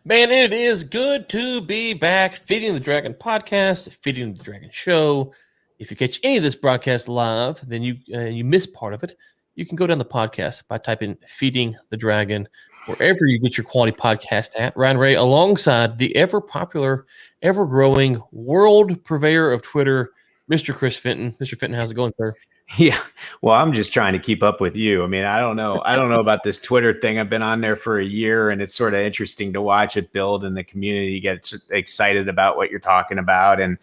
Man, it is good to be back. Feeding the Dragon podcast, Feeding the Dragon show. If you catch any of this broadcast live, then you miss part of it. You can go down the podcast by typing Feeding the Dragon wherever you get your quality podcast at. Ryan Ray, alongside the ever popular, ever growing world purveyor of Twitter, Mr. Chris Fenton. Mr. Fenton, how's it going, sir? Yeah, well, I'm just trying to keep up with you. I mean, I don't know about this Twitter thing. I've been on there for a year, and it's sort of interesting to watch it build, and the community gets excited about what you're talking about and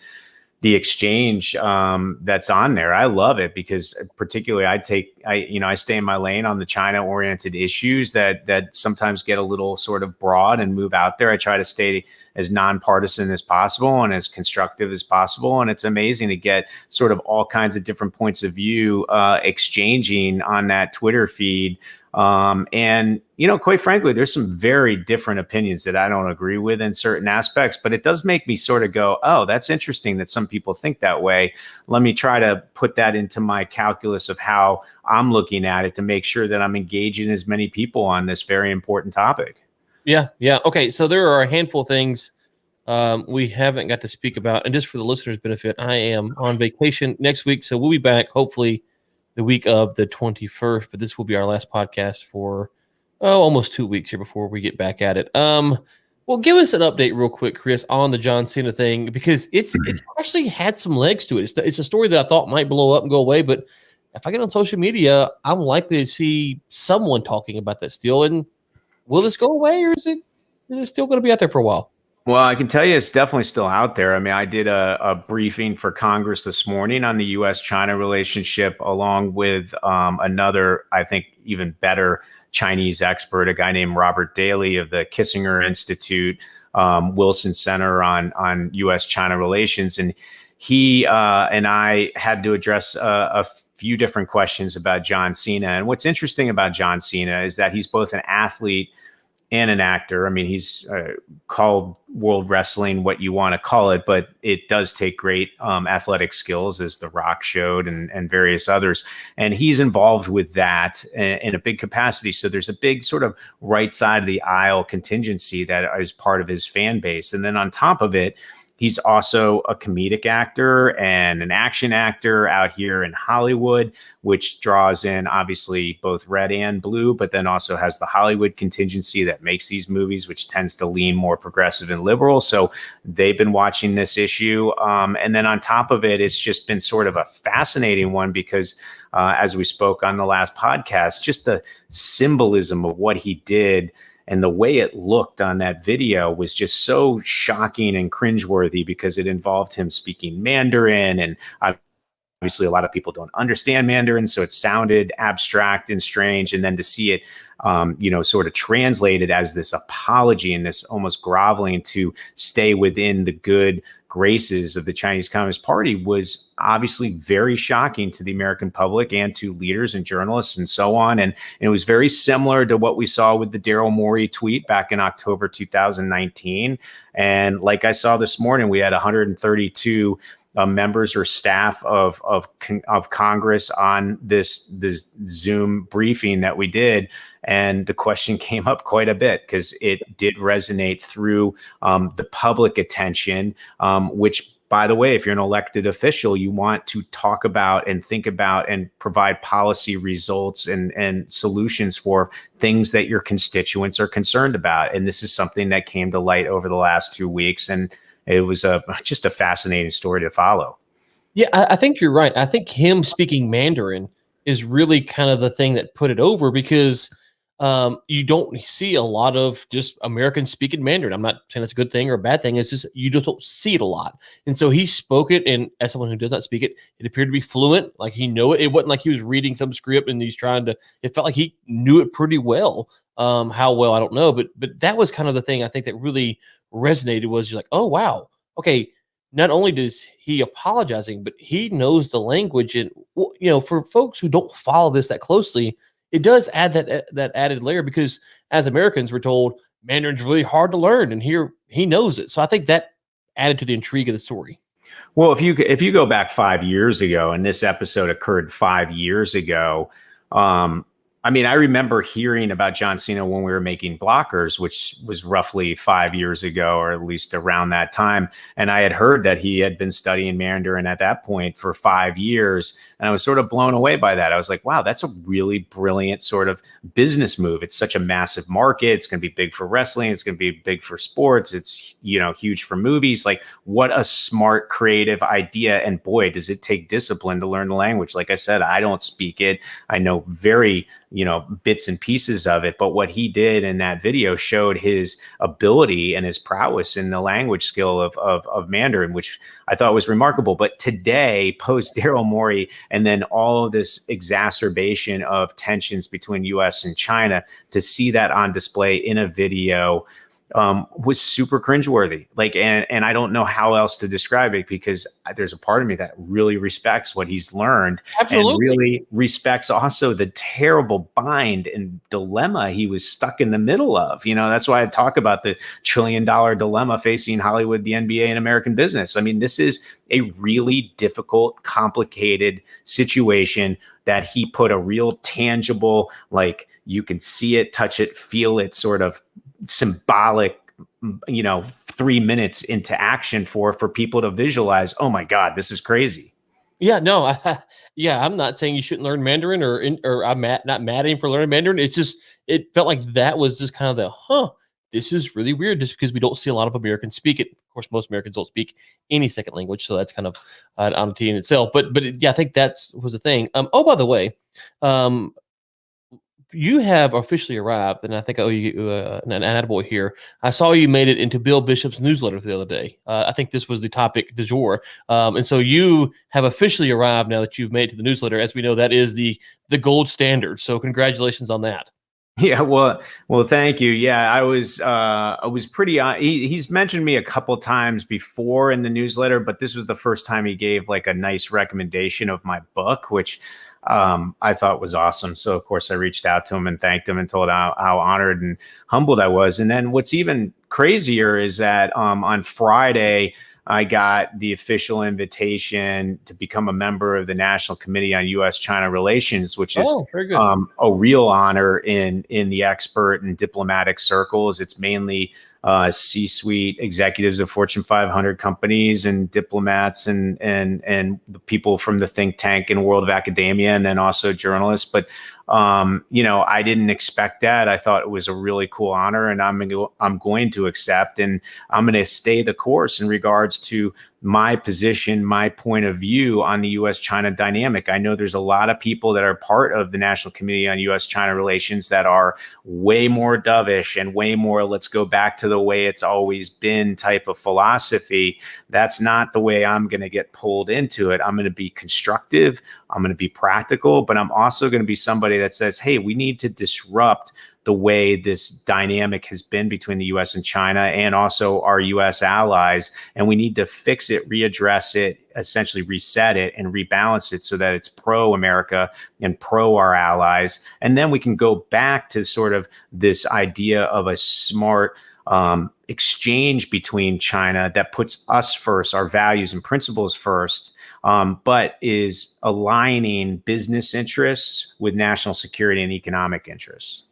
the exchange that's on there. I love it because particularly I stay in my lane on the China oriented issues that sometimes get a little sort of broad and move out there. I try to stay as nonpartisan as possible and as constructive as possible. And it's amazing to get sort of all kinds of different points of view exchanging on that Twitter feed. And, quite frankly, there's some very different opinions that I don't agree with in certain aspects, but it does make me sort of go, oh, that's interesting that some people think that way. Let me try to put that into my calculus of how I'm looking at it to make sure that I'm engaging as many people on this very important topic. Yeah. Okay, so there are a handful of things we haven't got to speak about. And just for the listeners' benefit, I am on vacation next week, so we'll be back hopefully the week of the 21st, but this will be our last podcast for almost 2 weeks here before we get back at it. Well, give us an update real quick, Chris, on the John Cena thing, because it's actually had some legs to it. It's a story that I thought might blow up and go away, but if I get on social media, I'm likely to see someone talking about that still. And will this go away, or is it still going to be out there for a while? Well, I can tell you it's definitely still out there. I mean, I did a briefing for Congress this morning on the U.S.-China relationship, along with another, I think, even better Chinese expert, a guy named Robert Daly of the Kissinger Institute, Wilson Center on U.S.-China relations. And he and I had to address a few different questions about John Cena. And what's interesting about John Cena is that he's both an athlete and an actor. I mean, he's called World Wrestling what you want to call it, but it does take great athletic skills, as The Rock showed, and various others. And he's involved with that in a big capacity. So there's a big sort of right side of the aisle contingency that is part of his fan base. And then on top of it, he's also a comedic actor and an action actor out here in Hollywood, which draws in obviously both red and blue, but then also has the Hollywood contingency that makes these movies, which tends to lean more progressive and liberal. So they've been watching this issue. And then on top of it, it's just been sort of a fascinating one because as we spoke on the last podcast, just the symbolism of what he did and the way it looked on that video was just so shocking and cringeworthy because it involved him speaking Mandarin. And obviously a lot of people don't understand Mandarin, so it sounded abstract and strange. And then to see it, sort of translated as this apology and this almost groveling to stay within the good graces of the Chinese Communist Party was obviously very shocking to the American public and to leaders and journalists and so on. And it was very similar to what we saw with the Daryl Morey tweet back in October 2019. And like I saw this morning, we had 132 members or staff of Congress on this Zoom briefing that we did. And the question came up quite a bit because it did resonate through the public attention, which, by the way, if you're an elected official, you want to talk about and think about and provide policy results and solutions for things that your constituents are concerned about. And this is something that came to light over the last 2 weeks. And it was just a fascinating story to follow. Yeah, I think you're right. I think him speaking Mandarin is really kind of the thing that put it over because you don't see a lot of just Americans speaking Mandarin. I'm not saying that's a good thing or a bad thing. It's just you just don't see it a lot. And so he spoke it, and as someone who does not speak it, it appeared to be fluent, like he knew it. It wasn't like he was reading some script and he's trying to. It felt like he knew it pretty well. How well, I don't know, but that was kind of the thing I think that really resonated was you're like, oh wow, okay. Not only does he apologizing, but he knows the language, and for folks who don't follow this that closely, it does add that added layer because as Americans, we're told Mandarin's really hard to learn, and here he knows it. So I think that added to the intrigue of the story. Well, if you go back 5 years ago, and this episode occurred 5 years ago, I mean, I remember hearing about John Cena when we were making Blockers, which was roughly 5 years ago, or at least around that time. And I had heard that he had been studying Mandarin at that point for 5 years. And I was sort of blown away by that. I was like, wow, that's a really brilliant sort of business move. It's such a massive market. It's going to be big for wrestling. It's going to be big for sports. It's, huge for movies. Like, what a smart, creative idea. And boy, does it take discipline to learn the language. Like I said, I don't speak it. I know very bits and pieces of it. But what he did in that video showed his ability and his prowess in the language skill of Mandarin, which I thought was remarkable. But today, post Daryl Morey, and then all of this exacerbation of tensions between US and China, to see that on display in a video was super cringeworthy. Like, and I don't know how else to describe it, because there's a part of me that really respects what he's learned. Absolutely. And really respects also the terrible bind and dilemma he was stuck in the middle of. That's why I talk about the $1 trillion dilemma facing Hollywood, the NBA, and American business. I mean, this is a really difficult, complicated situation that he put a real tangible, like, you can see it, touch it, feel it, sort of symbolic 3 minutes into action for people to visualize. Oh my God, this is crazy. Yeah, no, I'm not saying you shouldn't learn Mandarin, or I'm not mad at him for learning Mandarin. It's just, it felt like that was just kind of this is really weird, just because we don't see a lot of Americans speak it. Of course, most Americans don't speak any second language, so that's kind of an oddity in itself. But yeah, I think that was the thing. Oh, by the way, you have officially arrived, and I think I owe you an attaboy here. I saw you made it into Bill Bishop's newsletter the other day. I think this was the topic du jour. And so you have officially arrived now that you've made it to the newsletter. As we know, that is the gold standard. So congratulations on that. Yeah, well, thank you. Yeah, I was pretty. He's mentioned me a couple times before in the newsletter, but this was the first time he gave like a nice recommendation of my book, which I thought was awesome. So of course I reached out to him and thanked him and told how honored and humbled I was. And then what's even crazier is that on Friday, I got the official invitation to become a member of the National Committee on U.S.-China Relations, which is very good. A real honor in the expert and diplomatic circles. It's mainly C-suite executives of Fortune 500 companies and diplomats and the people from the think tank and world of academia, and then also journalists. But I didn't expect that. I thought it was a really cool honor, and I'm going to accept, and I'm going to stay the course in regards to my position, my point of view on the U.S.-China dynamic. I know there's a lot of people that are part of the National Committee on U.S.-China Relations that are way more dovish and way more, let's go back to the way it's always been type of philosophy. That's not the way I'm going to get pulled into it. I'm going to be constructive. I'm going to be practical, but I'm also going to be somebody that says, hey, we need to disrupt the way this dynamic has been between the U.S. and China, and also our U.S. allies. And we need to fix it, readdress it, essentially reset it and rebalance it so that it's pro-America and pro our allies. And then we can go back to sort of this idea of a smart exchange between China that puts us first, our values and principles first, but is aligning business interests with national security and economic interests.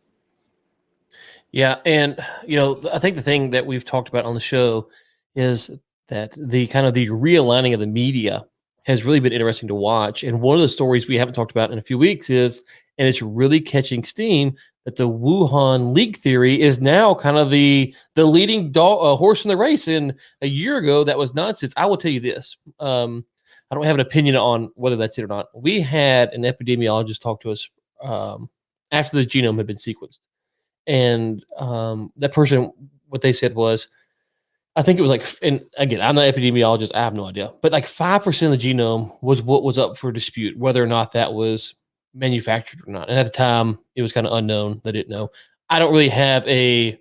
Yeah, and I think the thing that we've talked about on the show is that the kind of the realigning of the media has really been interesting to watch. And one of the stories we haven't talked about in a few weeks is, and it's really catching steam, that the Wuhan leak theory is now kind of the leading horse in the race. And a year ago, that was nonsense. I will tell you this. I don't have an opinion on whether that's it or not. We had an epidemiologist talk to us after the genome had been sequenced. And that person, what they said was, I think it was like, and again, I'm not an epidemiologist, I have no idea, but like 5% of the genome was what was up for dispute, whether or not that was manufactured or not. And at the time, it was kind of unknown. They didn't know. I don't really have a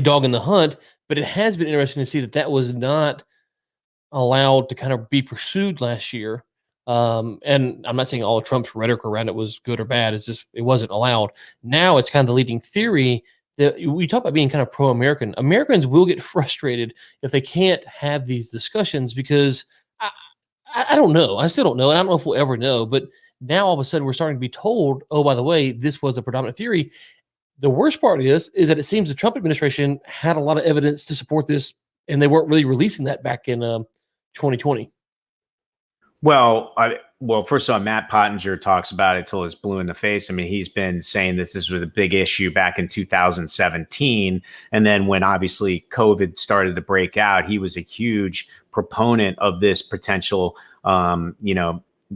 dog in the hunt, but it has been interesting to see that was not allowed to kind of be pursued last year. And I'm not saying all of Trump's rhetoric around it was good or bad. It's just, it wasn't allowed. Now it's kind of the leading theory that we talk about being kind of pro-American. Americans will get frustrated if they can't have these discussions, because I don't know. I still don't know. And I don't know if we'll ever know, but Now all of a sudden we're starting to be told, oh, by the way, this was a predominant theory. The worst part is that it seems the Trump administration had a lot of evidence to support this, and they weren't really releasing that back in 2020. Well, first of all, Matt Pottinger talks about it till it's blue in the face. I mean, he's been saying that this was a big issue back in 2017. And then when obviously COVID started to break out, he was a huge proponent of this potential,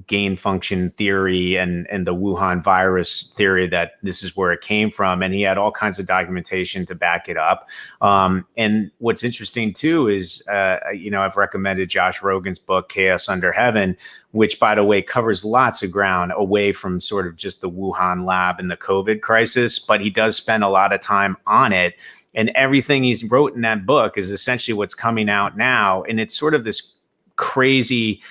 gain function theory and the Wuhan virus theory, that this is where it came from. And he had all kinds of documentation to back it up. And what's interesting too is, I've recommended Josh Rogan's book, Chaos Under Heaven, which, by the way, covers lots of ground away from sort of just the Wuhan lab and the COVID crisis, but he does spend a lot of time on it. And everything he's wrote in that book is essentially what's coming out now. And it's sort of this crazy,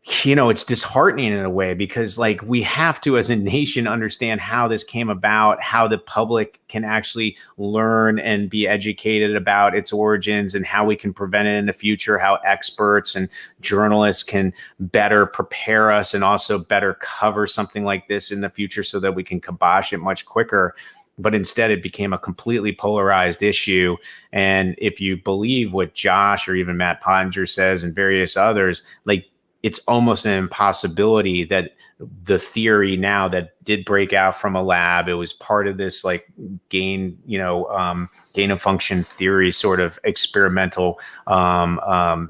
it's disheartening in a way, because like we have to, as a nation, understand how this came about, how the public can actually learn and be educated about its origins, and how we can prevent it in the future, how experts and journalists can better prepare us and also better cover something like this in the future so that we can kibosh it much quicker. But instead it became a completely polarized issue. And if you believe what Josh or even Matt Pottinger says and various others, like, it's almost an impossibility that the theory now that did break out from a lab, it was part of this like gain of function theory sort of experimental, agenda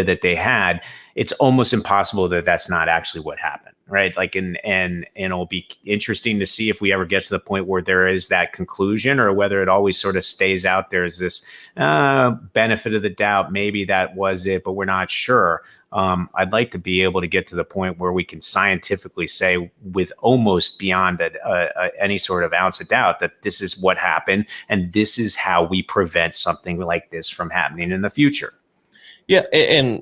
that they had. It's almost impossible that that's not actually what happened. Right. Like, and it'll be interesting to see if we ever get to the point where there is that conclusion, or whether it always sort of stays out there as this benefit of the doubt. Maybe that was it, but we're not sure. I'd like to be able to get to the point where we can scientifically say with almost beyond any sort of ounce of doubt that this is what happened, and this is how we prevent something like this from happening in the future. Yeah. And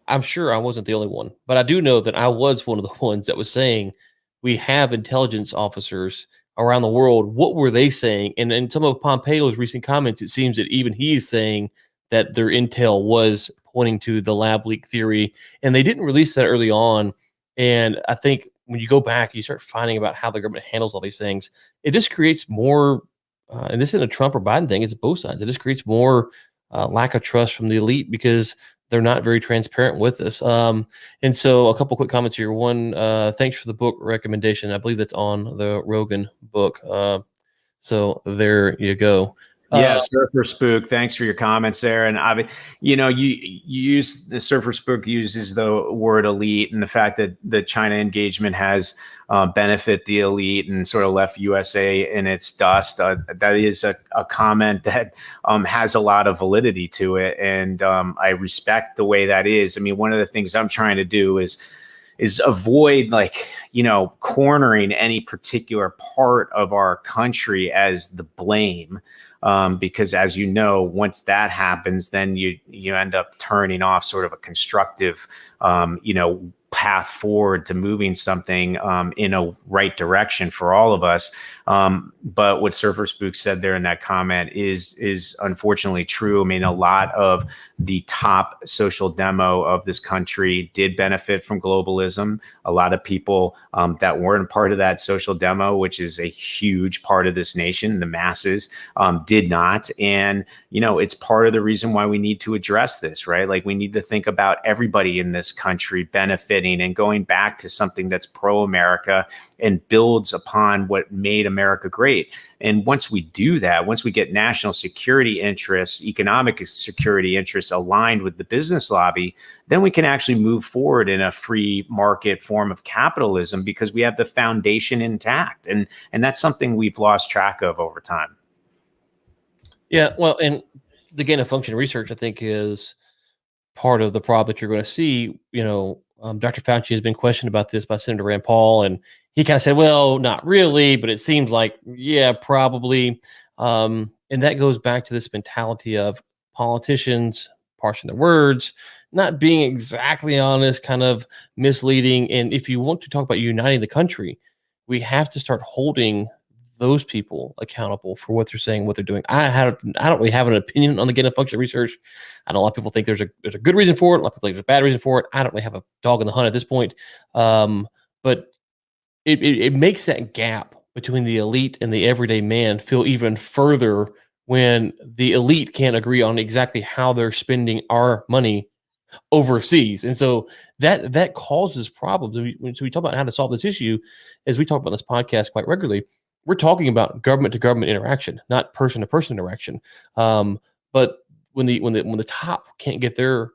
I'm sure I wasn't the only one, but I do know that I was one of the ones that was saying we have intelligence officers around the world. What were they saying? And in some of Pompeo's recent comments, it seems that even he is saying that their intel was pointing to the lab leak theory, and they didn't release that early on. And I think when you go back, you start finding about how the government handles all these things. It just creates more, and this isn't a Trump or Biden thing, it's both sides. It just creates more lack of trust from the elite, because they're not very transparent with this. And so a couple quick comments here. One, thanks for the book recommendation. I believe that's on the Rogan book. So there you go. Yeah, Surfer Spook, thanks for your comments there. And you use the Surfer Spook uses the word elite, and the fact that the China engagement has benefit the elite and sort of left USA in its dust. That is a comment that has a lot of validity to it, and I respect the way that is. I mean, one of the things I'm trying to do is avoid cornering any particular part of our country as the blame. Because as you know, once that happens, then you end up turning off sort of a constructive, path forward to moving something in a right direction for all of us. But what Surfer Spook said there in that comment is unfortunately true. I mean, a lot of the top social demo of this country did benefit from globalism. A lot of people that weren't part of that social demo, which is a huge part of this nation, the masses, did not. And, it's part of the reason why we need to address this, right? Like, we need to think about everybody in this country benefiting and going back to something that's pro-America and builds upon what made America great. And once we do that, once we get national security interests, economic security interests aligned with the business lobby, then we can actually move forward in a free market form of capitalism, because we have the foundation intact. And that's something we've lost track of over time. Yeah, well, and the gain of function research, I think, is part of the problem that you're going to see. Dr. Fauci has been questioned about this by Senator Rand Paul, and he kind of said, well, not really, but it seems like, yeah, probably. And that goes back to this mentality of politicians parsing their words, not being exactly honest, kind of misleading. And if you want to talk about uniting the country, we have to start holding those people accountable for what they're saying, what they're doing. I don't really have an opinion on the gain of function research. I know a lot of people think there's a good reason for it. A lot of people think there's a bad reason for it. I don't really have a dog in the hunt at this point. But it makes that gap between the elite and the everyday man feel even further when the elite can't agree on exactly how they're spending our money overseas. And so that causes problems. So we talk about how to solve this issue, as we talk about this podcast quite regularly. We're talking about government to government interaction, not person to person interaction. But when the top can't get their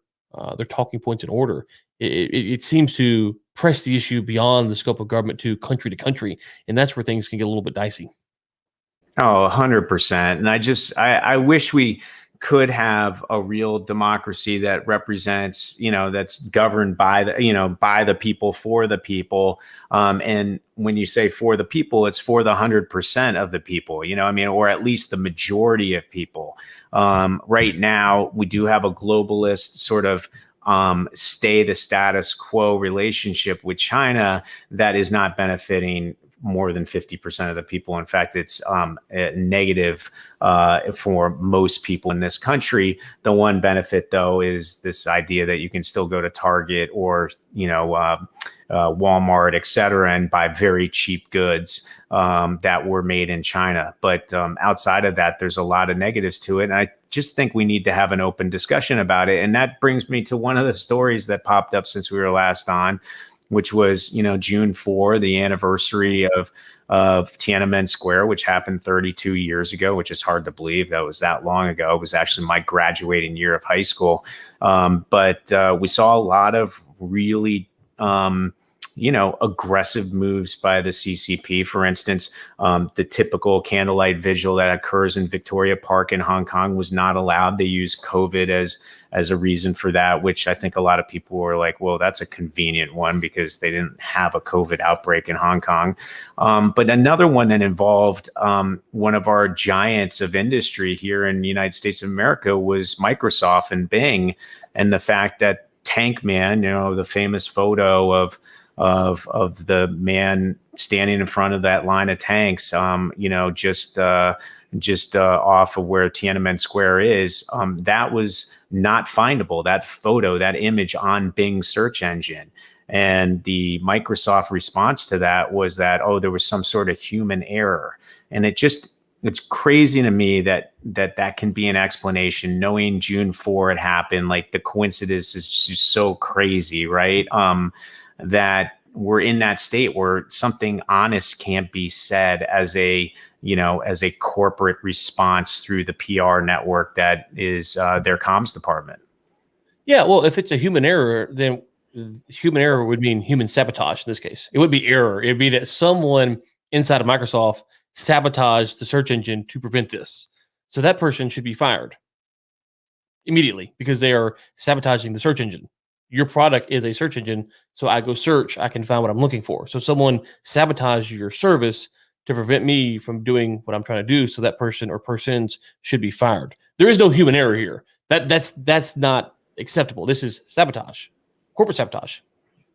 talking points in order, it seems to press the issue beyond the scope of government to country, and that's where things can get a little bit dicey. Oh, 100%. And I wish we could have a real democracy that represents, that's governed by the people, for the people. And when you say for the people, it's for the 100% of the people, or at least the majority of people. Right now, we do have a globalist sort of stay the status quo relationship with China that is not benefiting more than 50% of the people. In fact, it's negative for most people in this country. The one benefit, though, is this idea that you can still go to Target or Walmart, et cetera, and buy very cheap goods that were made in China. But outside of that, there's a lot of negatives to it. And I just think we need to have an open discussion about it. And that brings me to one of the stories that popped up since we were last on, which was, June 4, the anniversary of Tiananmen Square, which happened 32 years ago, which is hard to believe that was that long ago. It was actually my graduating year of high school. But we saw a lot of really aggressive moves by the CCP. For instance, the typical candlelight vigil that occurs in Victoria Park in Hong Kong was not allowed. They used COVID as a reason for that, which I think a lot of people were like, well, that's a convenient one because they didn't have a COVID outbreak in Hong Kong. But another one that involved one of our giants of industry here in the United States of America was Microsoft and Bing, and the fact that Tank Man, the famous photo of the man standing in front of that line of tanks, just off of where Tiananmen Square is, that was not findable. That photo, that image on Bing search engine. And the Microsoft response to that was that, there was some sort of human error. And it's crazy to me that can be an explanation, knowing June 4 it happened. Like, the coincidence is just so crazy, right? That we're in that state where something honest can't be said as a corporate response through the PR network that is their comms department. Yeah, well, if it's a human error, then human error would mean human sabotage in this case. It would be error. It'd be that someone inside of Microsoft sabotaged the search engine to prevent this. So that person should be fired immediately because they are sabotaging the search engine. Your product is a search engine, so I go search, I can find what I'm looking for. So someone sabotaged your service to prevent me from doing what I'm trying to do, so that person or persons should be fired. There is no human error here. That's not acceptable. This is sabotage, corporate sabotage.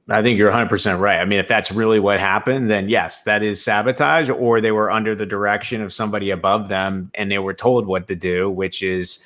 I think you're 100% right. I mean, if that's really what happened, then yes, that is sabotage, or they were under the direction of somebody above them and they were told what to do, which is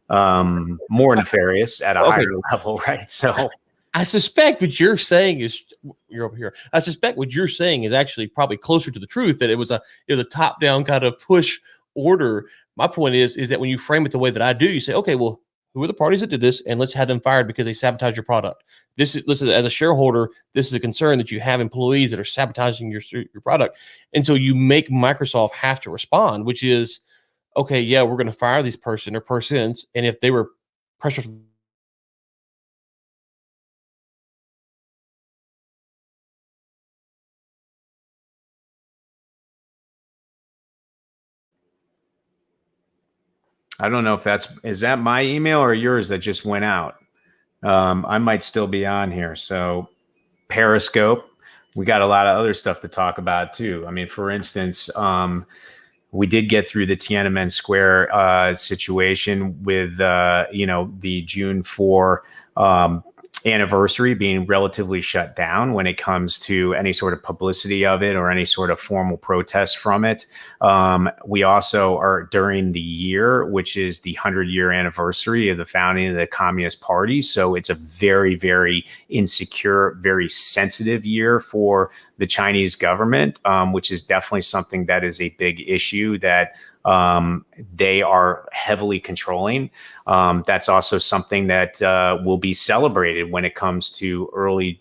more nefarious at a higher level, right? So I suspect what you're saying is, you're over here. I suspect what you're saying is actually probably closer to the truth, that it was a top-down kind of push order. My point is that when you frame it the way that I do, you say, okay, well, who are the parties that did this, and let's have them fired because they sabotage your product. Listen, as a shareholder, this is a concern that you have employees that are sabotaging your product, and so you make Microsoft have to respond, which is, okay, yeah, we're going to fire this person or persons, and if they were pressure. I don't know if is that my email or yours that just went out. I might still be on here. So Periscope, we got a lot of other stuff to talk about too. I mean, for instance, we did get through the Tiananmen Square situation with, the June 4 anniversary being relatively shut down when it comes to any sort of publicity of it or any sort of formal protest from it. We also are during the year, which is the 100-year anniversary of the founding of the Communist Party. So it's a very, very insecure, very sensitive year for the Chinese government, which is definitely something that is a big issue that they are heavily controlling. That's also something that will be celebrated when it comes to early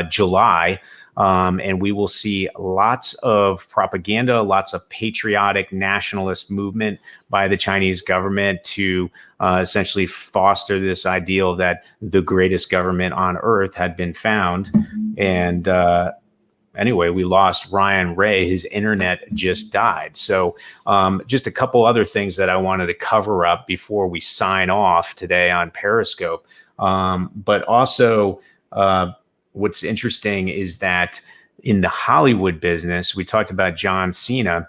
July. And we will see lots of propaganda, lots of patriotic nationalist movement by the Chinese government to essentially foster this ideal that the greatest government on earth had been found. And anyway, we lost Ryan Ray. His internet just died. So just a couple other things that I wanted to cover up before we sign off today on Periscope. But also what's interesting is that in the Hollywood business, we talked about John Cena.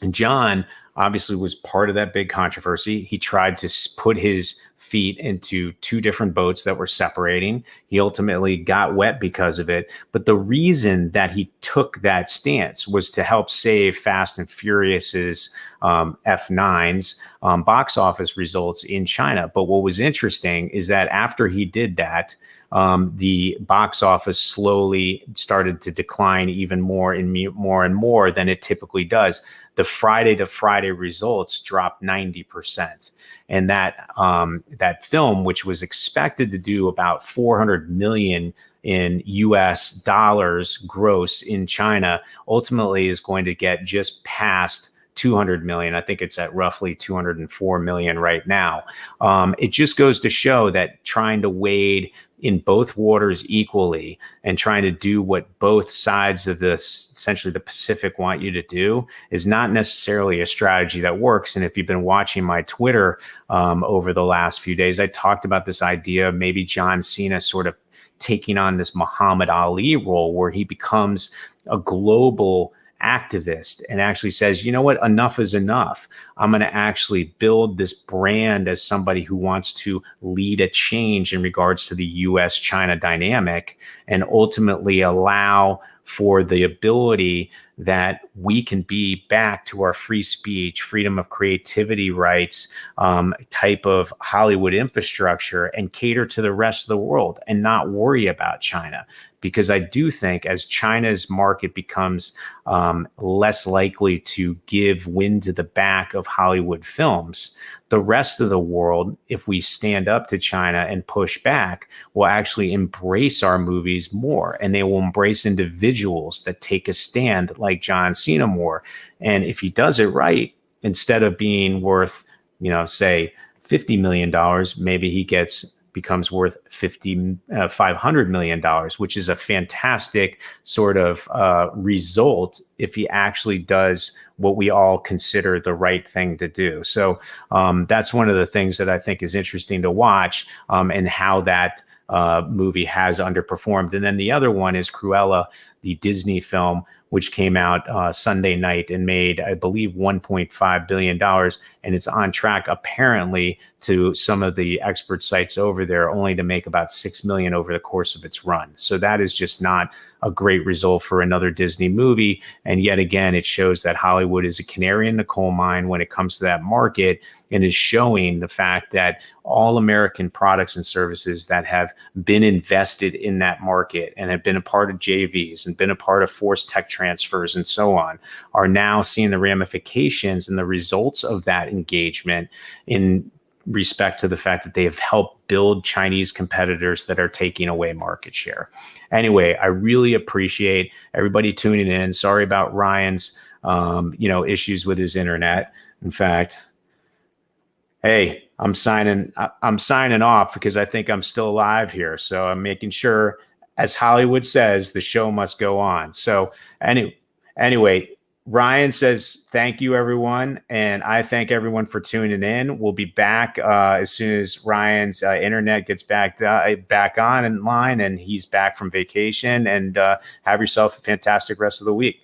And John obviously was part of that big controversy. He tried to put his feet into two different boats that were separating. He ultimately got wet because of it. But the reason that he took that stance was to help save Fast and Furious's F9's box office results in China. But what was interesting is that after he did that, the box office slowly started to decline even more and more than it typically does. The Friday to Friday results dropped 90%. And that film, which was expected to do about 400 million in US dollars gross in China, ultimately is going to get just past 200 million. I think it's at roughly 204 million right now. It just goes to show that trying to wade in both waters equally and trying to do what both sides of this, essentially the Pacific, want you to do is not necessarily a strategy that works. And if you've been watching my Twitter over the last few days, I talked about this idea of maybe John Cena sort of taking on this Muhammad Ali role where he becomes a global activist and actually says, you know what, enough is enough. I'm going to actually build this brand as somebody who wants to lead a change in regards to the US-China dynamic and ultimately allow for the ability that we can be back to our free speech, freedom of creativity rights type of Hollywood infrastructure and cater to the rest of the world and not worry about China. Because I do think as China's market becomes less likely to give wind to the back of Hollywood films, the rest of the world, if we stand up to China and push back, will actually embrace our movies more. And they will embrace individuals that take a stand like John Cena more. And if he does it right, instead of being worth, say $50 million, maybe he becomes worth $500 million, which is a fantastic sort of result if he actually does what we all consider the right thing to do. So that's one of the things that I think is interesting to watch and how that movie has underperformed. And then the other one is Cruella, the Disney film, which came out Sunday night and made, I believe, $1.5 billion. And it's on track, apparently, to some of the expert sites over there, only to make about $6 million over the course of its run. So that is just not a great result for another Disney movie. And yet again, it shows that Hollywood is a canary in the coal mine when it comes to that market and is showing the fact that all American products and services that have been invested in that market and have been a part of JVs and been a part of forced tech transfers and so on are now seeing the ramifications and the results of that engagement in respect to the fact that they have helped build Chinese competitors that are taking away market share. Anyway, I really appreciate everybody tuning in. Sorry about Ryan's, issues with his internet. In fact, hey, I'm signing off because I think I'm still alive here. So I'm making sure, as Hollywood says, the show must go on. So anyway, Ryan says, thank you, everyone. And I thank everyone for tuning in. We'll be back as soon as Ryan's internet gets back on in line and he's back from vacation. And have yourself a fantastic rest of the week.